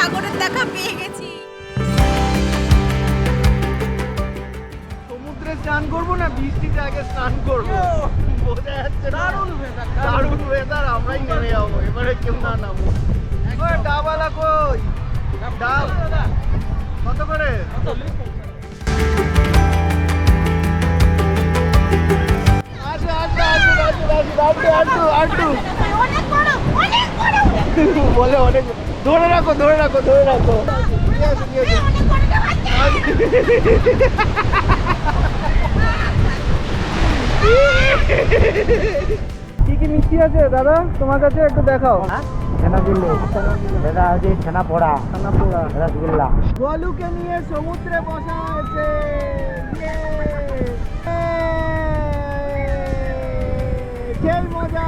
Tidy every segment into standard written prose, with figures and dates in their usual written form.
সাগরের দেখা পেয়ে গেছি। সমুদ্রে স্নান করবো না বৃষ্টিতে আগে স্নান করবো, বোঝা যাচ্ছে না। দারুণ ওয়েদার, আমরাই নেমে যাবো এবারে, কেউ না নামো। ডাবালা কই? ডাব কত করে? বলে অনেক, ধরে রাখো ধরে রাখো ধরে রাখো। কি কি মিষ্টি আছে দাদা তোমার কাছে, একটু দেখাও। ছানা পোড়া, রসগোল্লা। গোলুকে নিয়ে সমুদ্রে বসা হয়েছে। খেল মজা।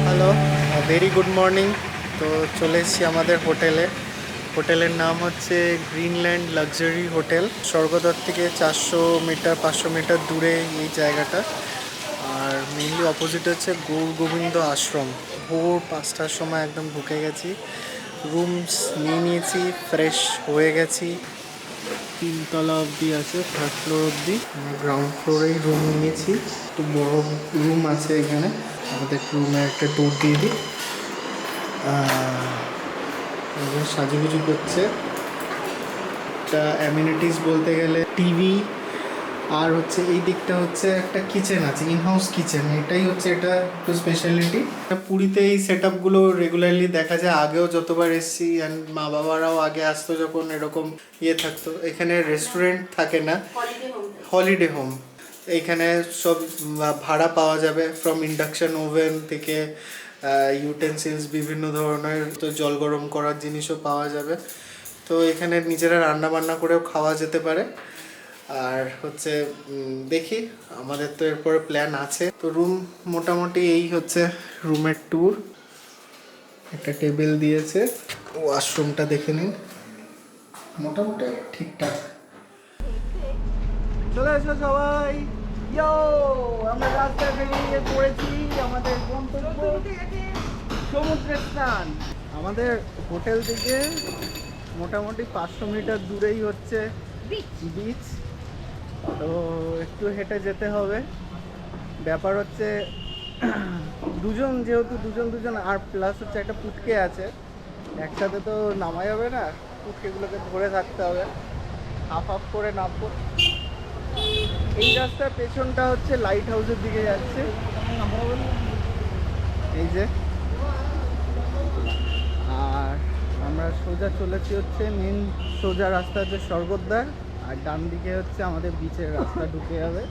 Hello, very good morning. তো চলে এসেছি আমাদের হোটেলের নাম হচ্ছে গ্রিনল্যান্ড লাক্সারি হোটেল। স্বর্গদ্বার থেকে 400 মিটার 500 মিটার দূরে এই জায়গাটা। আর মেইনলি অপোজিট হচ্ছে গৌর গোবিন্দ আশ্রম। ভোর 5টার সময় একদম ঢুকে গেছি, রুমস নিয়ে নিয়েছি, ফ্রেশ হয়ে গেছি। 3 তলা অবধি আছে, 3rd ফ্লোর অবধি। গ্রাউন্ড ফ্লোরেই রুম নিয়েছি, একটু বড় রুম আছে এখানে। আমাদের রুমে একটা ট্যুর দিয়ে দিই। সাজুগুজু করছে। একটা অ্যামিনিটিস বলতে গেলে টিভি, আর হচ্ছে এই দিকটা হচ্ছে একটা কিচেন আছে, ইনহাউস কিচেন। এটাই হচ্ছে এটা একটু স্পেশালিটি। পুরীতে এই সেট আপগুলো রেগুলারলি দেখা যায়, আগেও যতবার এসেছি, অ্যান্ড মা বাবারাও আগে আসতো যখন এরকম থাকতো। এখানে রেস্টুরেন্ট থাকে না, হলিডে হোম। এইখানে সব ভাড়া পাওয়া যাবে, ফ্রম ইন্ডাকশন ওভেন থেকে ইউটেন্সিলস, বিভিন্ন ধরনের তো জল গরম করার জিনিসও পাওয়া যাবে। তো এখানে নিজেরা রান্না বান্না করেও খাওয়া যেতে পারে। আর হচ্ছে দেখি, আমাদের তো এরপরে প্ল্যান আছে। তো রুম মোটামুটি এই হচ্ছে রুমের ট্যুর। একটা টেবিল দিয়েছে, ওয়াশরুমটা দেখে নিন, মোটামুটি ঠিকঠাক। চলে এসো সবাই, ইয়ো আমরা রাস্তায় বেরিয়ে পড়েছি। আমাদের গন্তব্য সমুদ্রের স্নান। আমাদের হোটেল থেকে মোটামুটি 500 মিটার দূরেই হচ্ছে বিচ। তো একটু হেঁটে যেতে হবে। ব্যাপার হচ্ছে যেহেতু দুজন আর প্লাস হচ্ছে একটা পুটকে আছে, একসাথে তো নামা যাবে না, পুটকেগুলোকে ধরে থাকতে হবে, হাফ হাফ করে নামবো। এই রাস্তার পেছনটা হচ্ছে লাইট হাউসের দিকে যাচ্ছে, এই যে। আর আমরা সোজা চলেছি হচ্ছে মেন সোজা রাস্তা হচ্ছে স্বর্গদ্বার, আর ডান দিকে হচ্ছে আমাদের বিচের রাস্তা ঢুকে যাবে।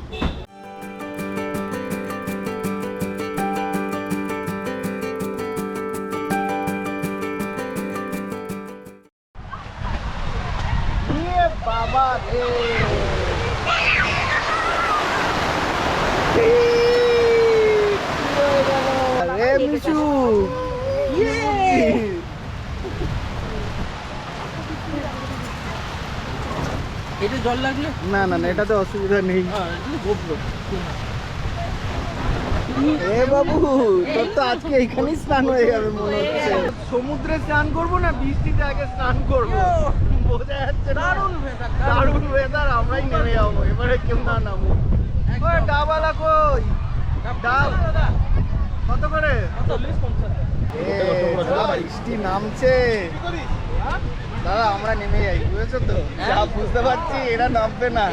বাবা রে মিশু, এটা জল লাগলে না না না, এটাতে অসুবিধা নেই। এ বাবু, তোর তো আজকে এখানেই স্নান হয়ে যাবে মনে হচ্ছে। সমুদ্রে স্নান করবো না বৃষ্টিতে আগে স্নান করবো, বোঝা যাচ্ছে না। দারুণ ওয়েদার, আমরাই নেমে যাবো এবারে, কেউ না নামো। ডাবালা কই? ডাব কত করে? বৃষ্টি নামছে দাদা, আমরা নেমে যাই, বুঝেছো তো? যা বুঝতে পারছি এরা নামবে না।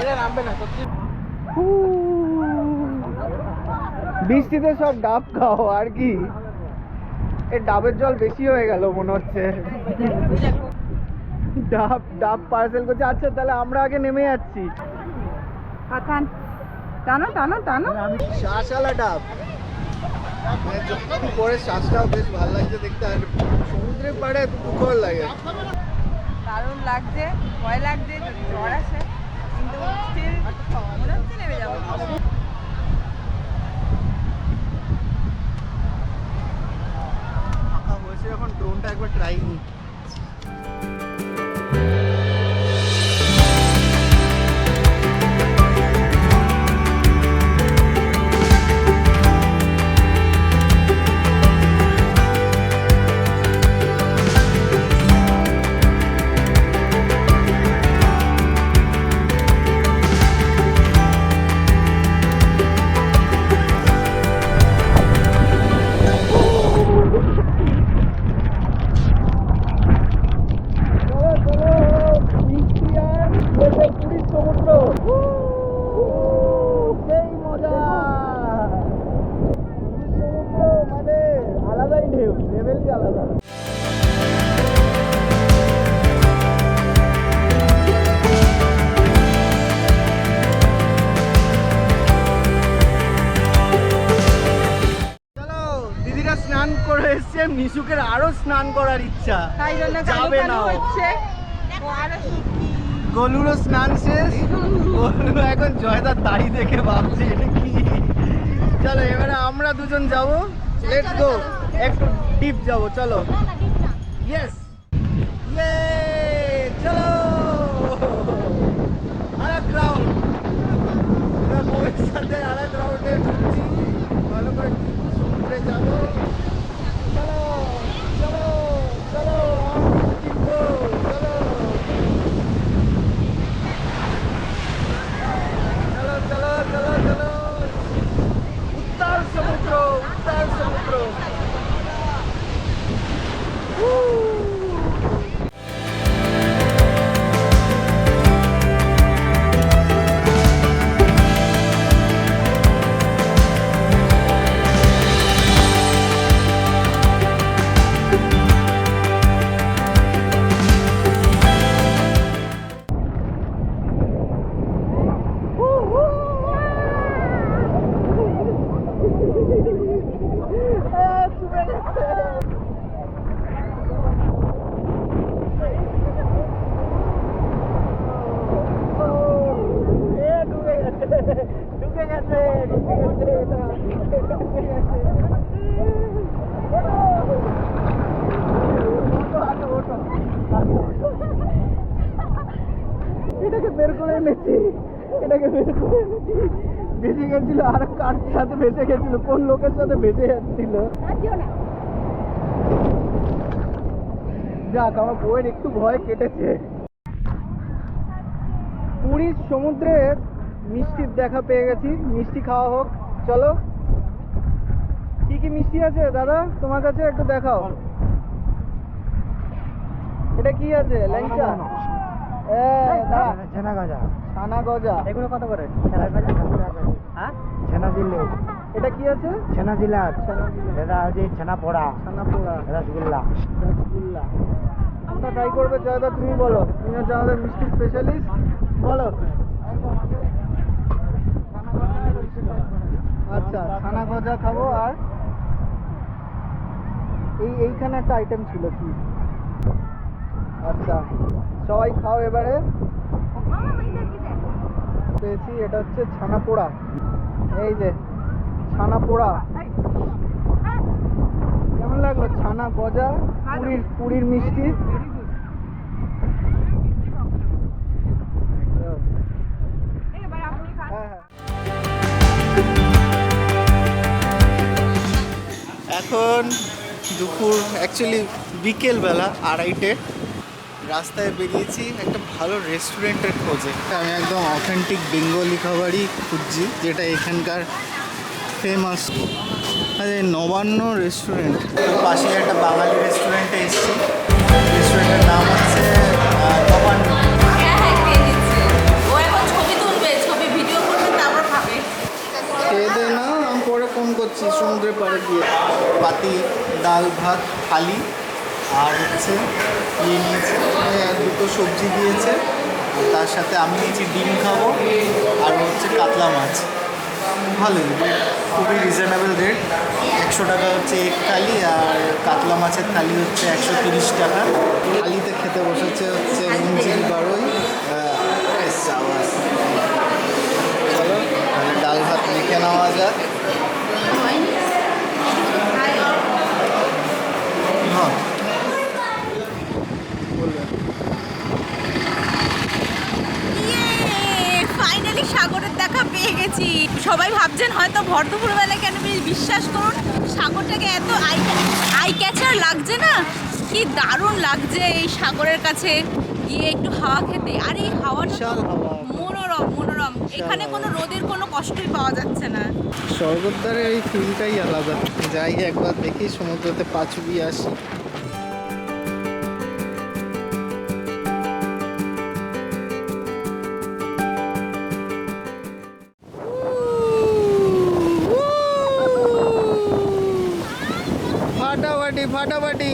বৃষ্টিতে সব ডাব খাও আর কি। এই ডাবের জল বেশি হয়ে গেল মনে হচ্ছে। ডাব পার্সেল করছে। আচ্ছা তাহলে আমরা আগে নেমে যাচ্ছি। টানো টানো টানো। শ্বাসওয়ালা ডাব, পরে শ্বাসটাও বেশ ভালো লাগছে দেখতে। আর সমুদ্রের পাড়ে পুকুর লাগে, দারুণ লাগছে, ভয় লাগছে যদি ঝড় আসে, কিন্তু মনে হচ্ছে নেমে যাবো। ফাঁকা হয়েছে যখন, ড্রোনটা একবার ট্রাই নি। দিদিরা স্নান করে এসছে, মিশুকের আরো স্নান করার ইচ্ছা, তাই জন্য যাবে না ও। হচ্ছে ও আরো গলুরও স্নান শেষ, গলু এখন জয়দার দাড়ি দেখে ভাবছে এটা কি। চলো এবারে আমরা দুজন যাব, লেটস গো, একটু ডিপ যাব, চলো। ইয়েস ইয়ে, চলো আরেক রাউন্ড, বউয়ের সাথে আরেক রাউন্ডে ঢুকছি, ভালো করে সমুদ্রে যাবো। চলো চলো চলো, চলো চলো চলো চলো চলো, উত্তর সমুদ্র, উত্তর সমুদ্র। এটাকে বের করে এনেছি, এটাকে বের করে এনেছি। ভেসে গেছিল, আর কার সাথে ভেসে গেছিল, কোন লোকের সাথে ভেসে যাচ্ছিল। যাক, আমার বউয়ের একটু ভয় কেটেছে। পুরীর সমুদ্রে মিষ্টির দেখা পেয়ে গেছি, মিষ্টি খাওয়া হোক। চলো, কি কি মিষ্টি আছে দাদা তোমার কাছে, একটু দেখাও। এটা কি আছে? ল্যাংচা, ছানা গজা, ছানা গজা, এগুলো কত করে? হ্যাঁ, ছানা জিলে। এটা কি আছে? ছানা জিলাত, এটা হচ্ছে ছানা পোড়া, ছানা পোড়া, রসগোল্লা। রসগোল্লা। আমরা ট্রাই করবে জয়দা, তুমি বলো, তুমি হচ্ছে আমাদের মিষ্টি স্পেশালিস্ট, বলো। আচ্ছা, ছানা গজা খাবো। আর এইখানে একটা আইটেম ছিল কি? আচ্ছা, সবাই খাও এবারে। পেয়েছি, এটা হচ্ছে ছানা পোড়া। এই যে ছানা পোড়া, কেমন লাগলো? ছানা গজা, পুরীর মিষ্টি। এখন দুপুর, অ্যাকচুয়ালি বিকেলবেলা 2:30টে, রাস্তায় বেরিয়েছি একটা ভালো রেস্টুরেন্টের খোঁজে। আমি একদম অথেন্টিক বেঙ্গলি খাবারই খুঁজছি, যেটা এখানকার ফেমাস। আরে নবান্ন রেস্টুরেন্ট, পাশে একটা বাঙালি রেস্টুরেন্টে এসেছি। রেস্টুরেন্টের নাম হচ্ছে নবান্ন। খেয়ে দে না, আমি পরে ফোন করছি। সমুদ্রের পাড়ে গিয়ে পাতি, ডাল ভাত থালি, আর হচ্ছে ইয়ে নিয়েছে, দুটো সবজি দিয়েছে, আর তার সাথে আমি নিয়েছি ডিম খাবো, আর হচ্ছে কাতলা মাছ। ভালোই, খুবই রিজনেবল রেট। 100 টাকা হচ্ছে এক থালি, আর কাতলা মাছের থালি হচ্ছে 130 টাকা। থালিতে খেতে বসেছে হচ্ছে মঞ্জিল বারোই। চলো তাহলে ডাল ভাত মেখে নেওয়া যাক। হ্যাঁ, ফাইনালি সাগরের দেখা পেয়ে গেছি। সবাই ভাবছেন হয়তো ভর দুপুরবেলা, কেন বিশ্বাস করুন সাগরটাকে এত আই ক্যাচার লাগছে না, কি দারুণ লাগছে এই সাগরের কাছে গিয়ে একটু হাওয়া খেতে। আর এই হাওয়াটা মনোরম মনোরম, এখানে কোনো রোদের কোনো কষ্টই পাওয়া যাচ্ছে না। স্বর্গদ্বারের এই ফিলটাই আলাদা। যাই একবার দেখি, সমুদ্রতে পা চুবিয়ে আসি। ফাটাফাটি ফাটাফাটি।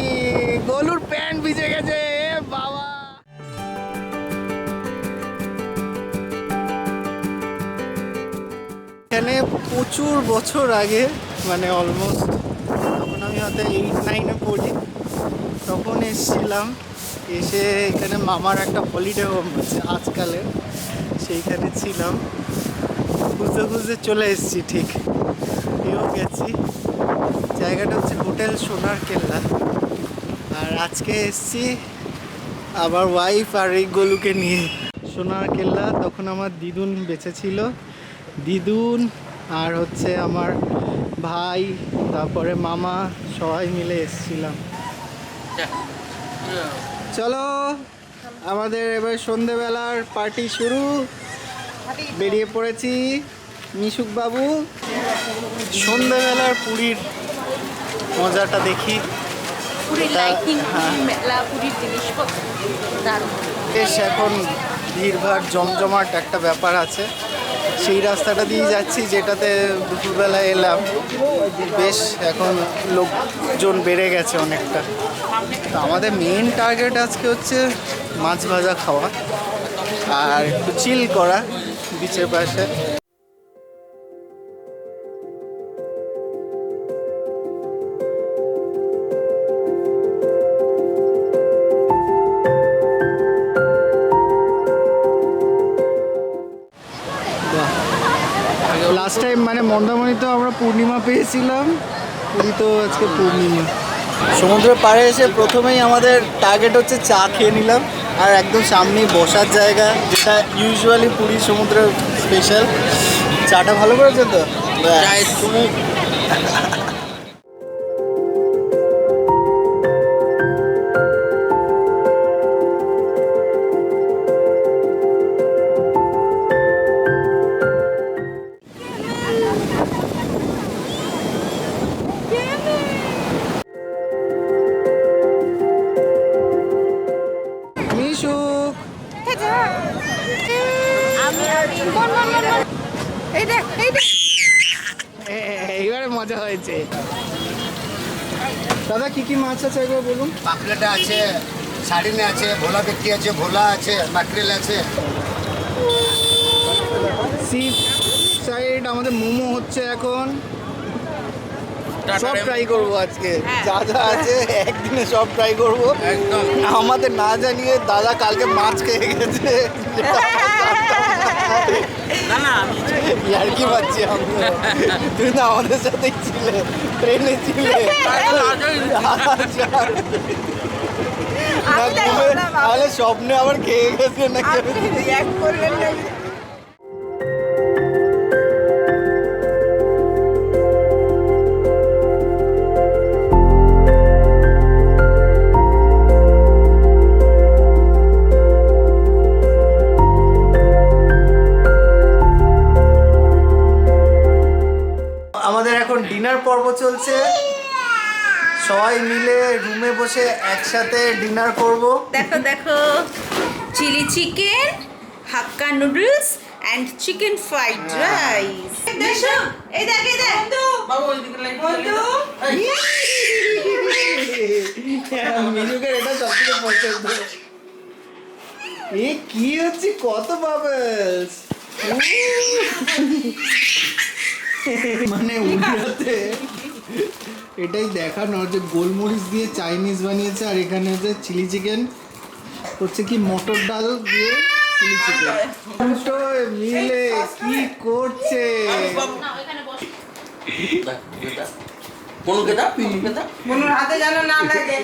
এখানে প্রচুর বছর আগে, মানে অলমোস্ট তখন আমি হয়তো 8-9-এ পড়ি, তখন এসেছিলাম। এসে এখানে মামার একটা হলিডে হোম আছে আজকালে, সেইখানে ছিলাম। খুঁজতে খুঁজতে চলে এসেছি, ঠিক এও গেছি। জায়গাটা হচ্ছে হোটেল সোনার কেল্লা। আর আজকে এসেছি আবার ওয়াইফ আর এই গলুকে নিয়ে সোনার কেল্লা। তখন আমার দিদুন বেঁচে ছিল, দিদুন আর হচ্ছে আমার ভাই, তারপরে মামা, সবাই মিলে এসেছিলাম। চলো আমাদের এবার সন্ধেবেলার পার্টি শুরু। বেরিয়ে পড়েছি মিশুক বাবু। সন্ধেবেলার পুরীর মজাটা দেখি। পুরীর লাইটিং, পুরীর মেলা, পুরীর জিনিসপত্র দারুণ। বেশ এখন ভিড়ভাড় জমজমাট একটা ব্যাপার আছে। সেই রাস্তাটা দিয়ে যাচ্ছি যেটাতে দুপুরবেলায় এলাম। বেশ এখন লোকজন বেড়ে গেছে অনেকটা। তো আমাদের মেইন টার্গেট আজকে হচ্ছে মাছ ভাজা খাওয়া আর একটু চিল করা বিচের পাশে। লাস্ট টাইম মানে মন্দারমণিতে আমরা পূর্ণিমা পেয়েছিলাম, পুরী তো আজকে পূর্ণিমা। সমুদ্রের পাড়ে এসে প্রথমেই আমাদের টার্গেট হচ্ছে চা খেয়ে নিলাম। আর একদম সামনেই বসার জায়গা, যেটা ইউজুয়ালি পুরী সমুদ্রের স্পেশাল। চাটা ভালো করেছে তো? মিশুক এইবারে মজা হয়েছে। দাদা কি কি মাছ আছে একবার বলুন। পাপলেটা আছে, সাড়িনে আছে, ভোলা ব্যক্তি আছে, ভোলা আছে, মাকড়েল আছে। সি সাইড আমাদের মোমো হচ্ছে এখন। সব ট্রাই করবো আজকে, যা যা আছে একদিনে সব ট্রাই করবো একদম। আমাদের না জানিয়ে দাদা কালকে মাছ খেয়ে গেছে। আর কি পাচ্ছি আমরা, তুমি তো আমাদের সাথেই ছিলে, ট্রেনে ছিলে। তাহলে স্বপ্নে আবার খেয়ে গেছে নাকি? আমাদের এখন ডিনার পর্ব চলছে, সবাই মিলে রুমে বসে একসাথে ডিনার করব। দেখো দেখো, chilli chicken, Hakka noodles and chicken fried rice. দেখো এই দেখ এই দেখ মিনুকের এটা সবথেকে পছন্দ। এ কি হচ্ছে, কত বাবলস! মানে উড়াতে এটাই দেখানো যে গোলমরিচ দিয়ে চাইনিজ বানিয়েছে, আর এখানে হচ্ছে চিলি চিকেন, হচ্ছে কি মটর ডাল দিয়ে চিলি চিকেন। দুটো মিলে কি করছে! হাতে যেন না লাগে।